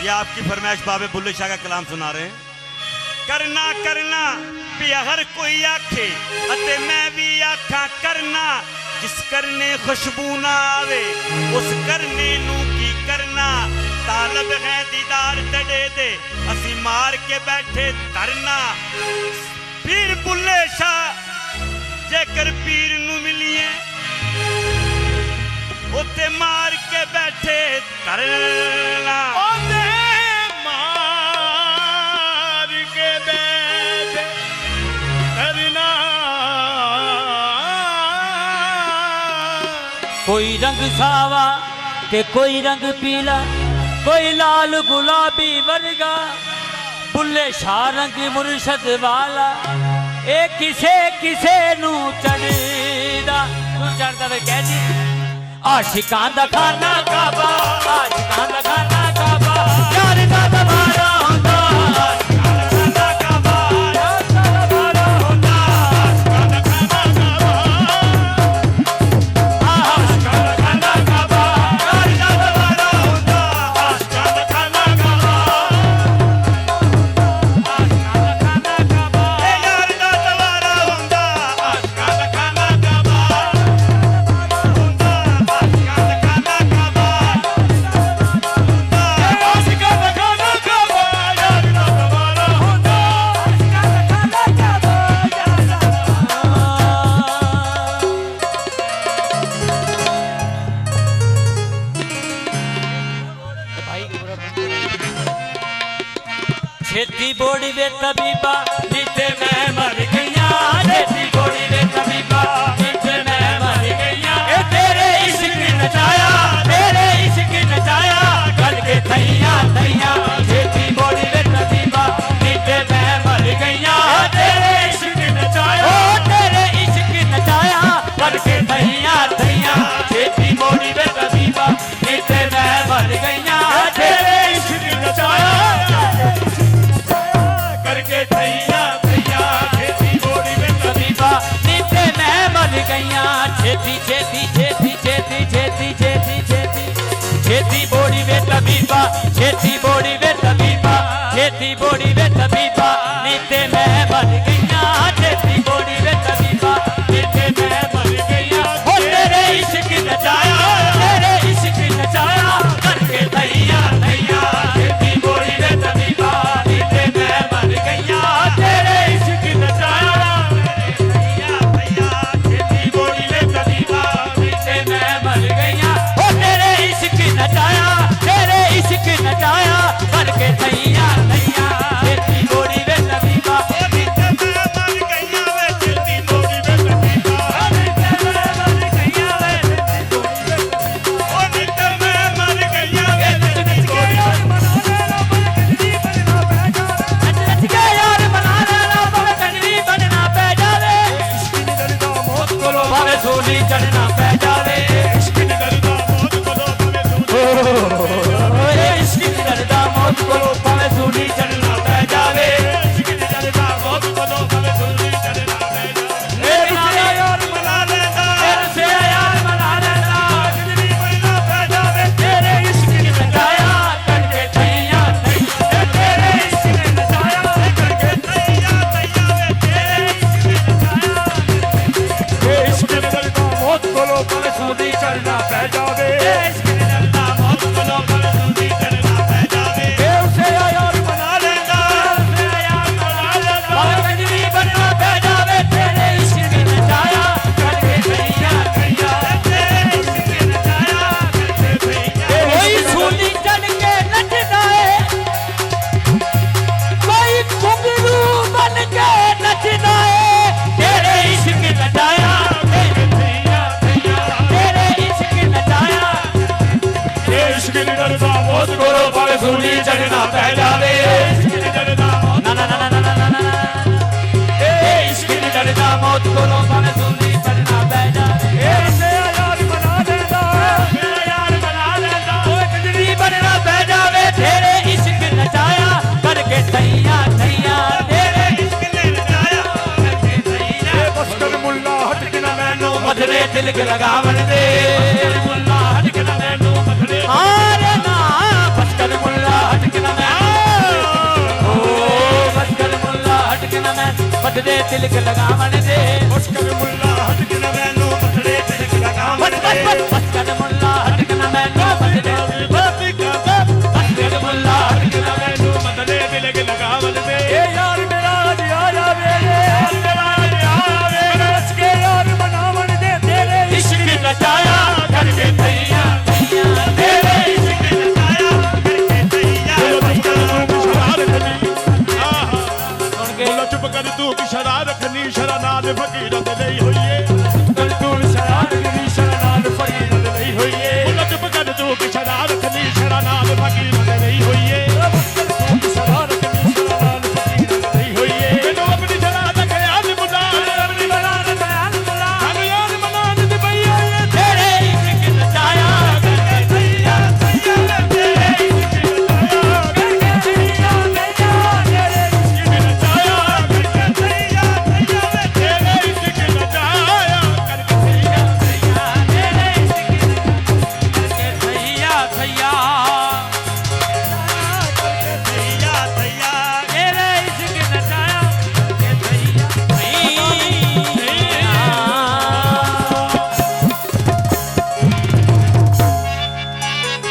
ये आपकी फरमाइश बाबे बुल्ले शाह का कलाम सुना रहे हैं। करना करना भी हर कोई आखे अते मैं भी आखा करना, जिस करने खुशबू ना आवे उस करने नू की करना। तालब है दीदार तड़े दे असी मार के बैठे धरना। पीर बुल्ले शाह जेकर पीर नू मिलिए उते मार के बैठे धरना। मार के बैठे धरना। कोई रंग सावा के कोई रंग पीला, कोई लाल गुलाबी वर्गा, बुल्ले शाह रंग मुर्शद वाला। ए किसे किसे नू चढ़दा तू चढ़दा वे कह दी। आशिकां दा खाना काबा, आशिकां दा खाना काबा, यार दा दवारा हुंदा। आशिकां दा खाना काबा, यार दा दवारा हुंदा। आशिकां दा खाना काबा, आशिकां दा खाना काबा, यार दा दवारा हुंदा। आशिकां दा खाना काबा, आशिकां दा खाना काबा, यार दा दवारा हुंदा। आशिकां दा खाना काबा छेती बोड़ी वे तबीबा जिते मैं मर गईया। छेती बोड़ी वे तबीबा जिते मैं मर गईया। ए तेरे इश्क नचाया, तेरे इश्क नचाया, गल के थैया थैया। छेती बोड़ी वे तबीबा जिते मैं मर गईया। तेरे इश्क नचाया, ओ तेरे इश्क नचाया, गल के थैया थैया। छेती बोड़ी वे तबीबा जिते मैं मर गईया। तेरे इश्क नचाया करके थैया थैया। छेती बोड़ी में तबीबा नीचे मैं मर गईया। छेती छेती छेती छेती छेती छेती छेती छेती बोड़ी में तबीबा, छेती बोड़ी में तबीबा, छेती बोड़ी में तबीबा नीचे मैं मर गईया। छेती बोड़ी में तबीबा नीचे मैं मर गईया। हो तेरे इश्क नचाया, तेरे इश्क नचाया, करके थैया थैया। छेती बोड़ी में तबीबा नीचे मैं मर गईया। तेरे इश्क नचाया, थैया थैया। छेती बोड़ी में तबीबा नीचे मैं मर गईया। हो तेरे इश्क नचाया, तेरे इश्क नचाया, करके थैया थैया। छेती बोड़ी में तबीबा नीचे मैं मर गईया। वे छेती बोड़ी में तबीबा नीचे मैं मर गईया। वे छेती बोड़ी में ओ नीचे मैं मर गईया। वे छेती बोड़ी भावे सूली चढ़ना पै जावे। इश्क नी डरदा मौत कोलों भावे सूली चढ़ना पै जावे। इश्क नी डरदा मौत कोलों भावे सूली चढ़ना पै जावे। मेरे से यार मना लेंदा, मेरे से यार मना लेंदा, कितनी बनना पै जावे। तेरे इश्क नी नचाया, करके थैया थैया। तेरे इश्क नी नचाया, करके थैया थैया। तेरे इश्क नी नचाया, इश्क नी डरदा मौत कोलों भावे सूली चढ़ना पै जावे। इश्क नी डरदा मौत कोलों भावे सूली चढ़ना पै जावे। उसे यार मना लेंदा, उसे यार मना लेंदा, भावे कजरी बनना पै जावे। तेरे इश्क नी नचाया, करके थैया थैया। तेरे इश्क नी नचाया, करके थैया। कोई सूली चढ़ के नचदा है, कोई घुंघरू बन के नचदा है। तेरे इश्क नचाया, करके थैया थैया। तेरे इश्क नचाया, इश्क नी डरदा मौत कोलों भावे सूली चढ़ना पै जावे। इश्क नी डरदा मौत, ना ना ना ना ना ना ना। इश्क नी डरदा मौत कोलों भावे सूली चढ़ना पै जावे। ऐसे यार बना लेंदा, मेरा यार बना लेंदा, कजरी बनना पै जावे। तेरे इश्क नचाया, करके थैया थैया। तेरे इश्क ने नचाया, करके थैया। बस कर मुल्ला हट के ना मैनू मथरे तिलक लगावन दे। मुल्ला हट के ना मैनू मथरे, अरे ना बस कर मुल्ला हट हटके ना मैं ओ बस कर मुल्ला हटके ना मैं बदले तिलक लगावन दे बस कर मुल्ला हटके ना मैनू बदले तिलक लगावन दे बस कर मुल्ला हटके ना मैनू बदले बस कर मुल्ला हटके ना मैनू बदले तिलक लगावन दे ए यार मेरा आज आया मेरे मेरा यार मेरे बस के यार मनावन दे तेरे इश्क रचाया करके तैया तेरे इश्क रचाया करके तैया चुप कर तू की शरार रखनी शरा नाल फकीर ते नहीं होइए